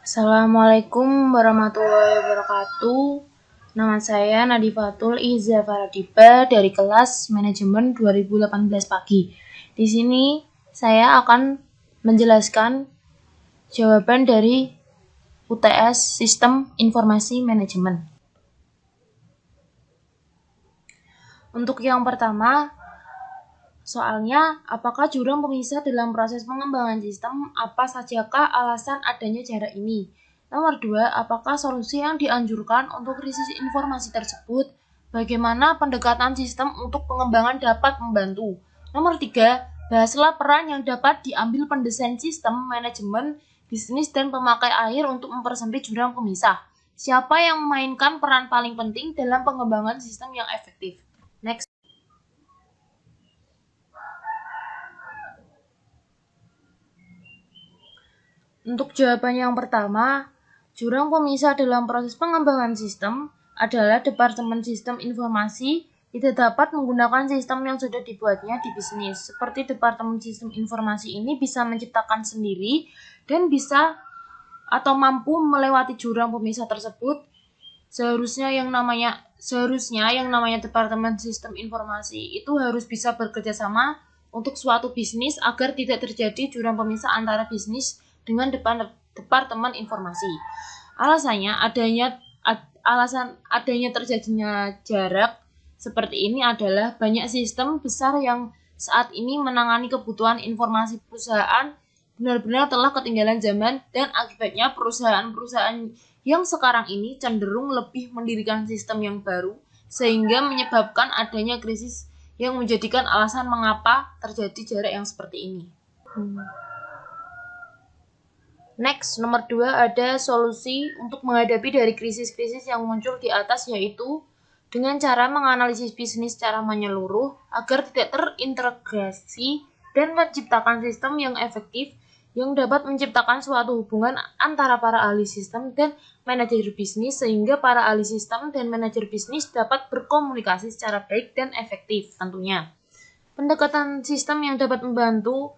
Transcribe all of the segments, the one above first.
Assalamualaikum warahmatullahi wabarakatuh. Nama saya Nadifatul Iza Faradiba dari kelas Manajemen 2018 pagi. Di sini saya akan menjelaskan jawaban dari UTS Sistem Informasi Manajemen. Untuk yang pertama, soalnya, apakah jurang pemisah dalam proses pengembangan sistem? Apa sajakah alasan adanya jarak ini? Nomor 2, apakah solusi yang dianjurkan untuk krisis informasi tersebut? Bagaimana pendekatan sistem untuk pengembangan dapat membantu? Nomor 3, bahaslah peran yang dapat diambil pendesain sistem, manajemen, bisnis, dan pemakai air untuk mempersempit jurang pemisah. Siapa yang memainkan peran paling penting dalam pengembangan sistem yang efektif? Next. Untuk jawaban yang pertama, jurang pemisah dalam proses pengembangan sistem adalah Departemen Sistem Informasi tidak dapat menggunakan sistem yang sudah dibuatnya di bisnis. Seperti Departemen Sistem Informasi ini bisa menciptakan sendiri dan bisa atau mampu melewati jurang pemisah tersebut. Seharusnya yang namanya Departemen Sistem Informasi itu harus bisa bekerja sama untuk suatu bisnis agar tidak terjadi jurang pemisah antara bisnis dengan Departemen Informasi. Alasan adanya terjadinya jarak seperti ini adalah banyak sistem besar yang saat ini menangani kebutuhan informasi perusahaan benar-benar telah ketinggalan zaman, dan akibatnya perusahaan-perusahaan yang sekarang ini cenderung lebih mendirikan sistem yang baru sehingga menyebabkan adanya krisis yang menjadikan alasan mengapa terjadi jarak yang seperti ini. Next, nomor 2 ada solusi untuk menghadapi dari krisis-krisis yang muncul di atas, yaitu dengan cara menganalisis bisnis secara menyeluruh agar tidak terintegrasi dan menciptakan sistem yang efektif yang dapat menciptakan suatu hubungan antara para ahli sistem dan manajer bisnis sehingga para ahli sistem dan manajer bisnis dapat berkomunikasi secara baik dan efektif tentunya. Pendekatan sistem yang dapat membantu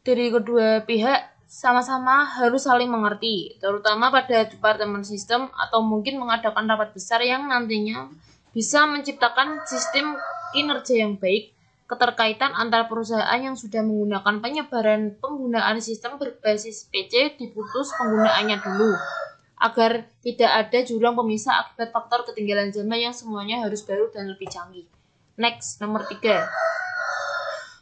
dari kedua pihak sama-sama harus saling mengerti, terutama pada Departemen Sistem, atau mungkin mengadakan rapat besar yang nantinya bisa menciptakan sistem kinerja yang baik. Keterkaitan antara perusahaan yang sudah menggunakan penyebaran penggunaan sistem berbasis PC diputus penggunaannya dulu, agar tidak ada jurang pemisah akibat faktor ketinggalan zaman yang semuanya harus baru dan lebih canggih. Next, nomor 3.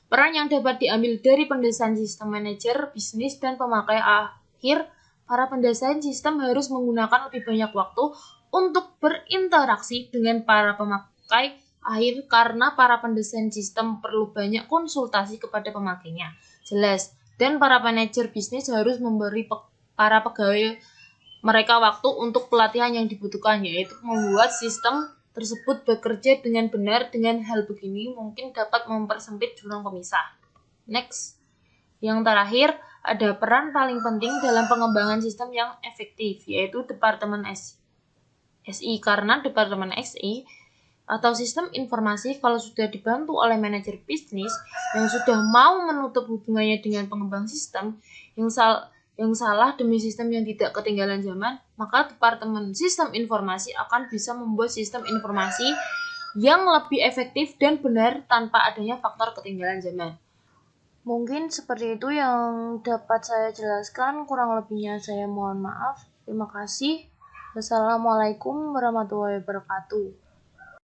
Peran yang dapat diambil dari pendesain sistem, manajer, bisnis, dan pemakai akhir. Para pendesain sistem harus menggunakan lebih banyak waktu untuk berinteraksi dengan para pemakai akhir karena para pendesain sistem perlu banyak konsultasi kepada pemakainya. Jelas. Dan para manajer bisnis harus memberi para pegawai mereka waktu untuk pelatihan yang dibutuhkan, yaitu membuat sistem tersebut bekerja dengan benar. Dengan hal begini mungkin dapat mempersempit jurang pemisah. Next. Yang terakhir, ada peran paling penting dalam pengembangan sistem yang efektif, yaitu Departemen SI, karena Departemen SI atau sistem informasi kalau sudah dibantu oleh manajer bisnis yang sudah mau menutup hubungannya dengan pengembang sistem yang salah demi sistem yang tidak ketinggalan zaman, maka Departemen Sistem Informasi akan bisa membuat sistem informasi yang lebih efektif dan benar tanpa adanya faktor ketinggalan zaman. Mungkin seperti itu yang dapat saya jelaskan, kurang lebihnya saya mohon maaf. Terima kasih. Wassalamualaikum warahmatullahi wabarakatuh.